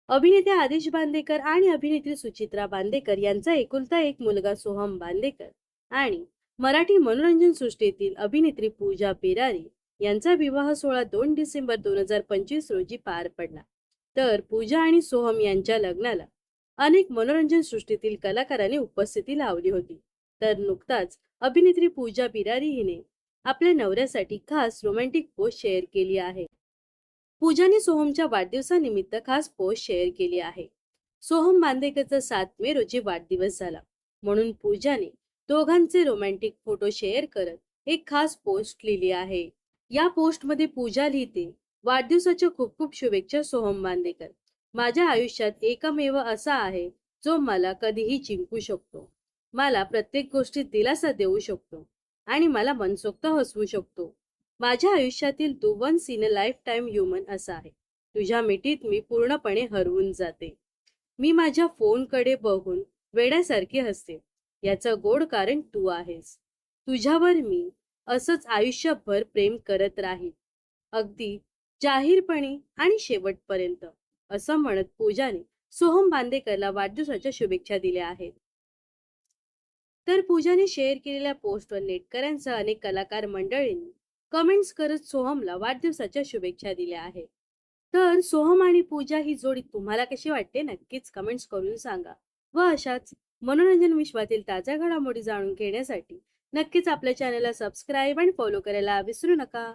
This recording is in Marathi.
अभिनेते आदेश बांदेकर आणि अभिनेत्री सुचित्रा बांदेकर यांचा एकुलता एक मुलगा सोहम बांदेकर आणि मराठी मनोरंजन सृष्टीतील अभिनेत्री पूजा बिरारी यांचा विवाह सोहळा 2 डिसेंबर 2025 रोजी पार पडला. तर पूजा आणि सोहम यांच्या लग्नाला अनेक मनोरंजन सृष्टीतील कलाकारांनी उपस्थिती लावली होती. तर नुकताच अभिनेत्री पूजा बिरारी हिने आपल्या नवऱ्यासाठी खास रोमॅन्टिक पोस्ट शेअर केली आहे. पूजाने सोहमच्या वाढदिवसानिमित्त खास पोस्ट शेअर केली आहे. सोहम बांदेकरचा 7 मे रोजी वाढदिवस झाला, म्हणून पूजाने दोघांचे रोमॅन्टिक फोटो शेअर करत एक खास पोस्ट लिहिली आहे. या पोस्टमध्ये पूजा लिहिते, वाढदिवसाच्या खूप खूप शुभेच्छा सोहम बांदेकर. माझ्या आयुष्यात एकमेव असा आहे जो मला कधीही जिंकू शकतो, मला प्रत्येक गोष्टीत दिलासा देऊ शकतो आणि मला मनसोक्त हसवू शकतो. माझ्या आयुष्यातील तू once in a lifetime human असा आहे. तुझ्या मिठीत मी पूर्णपणे हरवून जाते. मी माझ्या फोनकडे बघून वेड्यासारखी हसते. याचं गोड कारण तू आहेस. तुझ्यावर मी असंच आयुष्यभर प्रेम करत राहील, अगदी जाहीरपणे आणि शेवटपर्यंत, असं म्हणत पूजाने सोहम बांदेकरला वाढदिवसाच्या शुभेच्छा दिल्या आहेत. तर पूजाने शेअर केलेल्या पोस्टवर नेटकऱ्यांसह अनेक कलाकार मंडळींनी कमेंट्स करत सोहमला वाढदिवसाच्या शुभेच्छा दिल्या आहेत. तर सोहम आणि पूजा ही जोडी तुम्हाला कशी वाटते नक्कीच कमेंट्स करून सांगा. व अशाच मनोरंजन विश्वातील ताज्या घडामोडी जाणून घेण्यासाठी नक्कीच आपल्या चॅनलला सबस्क्राईब आणि फॉलो करायला विसरू नका.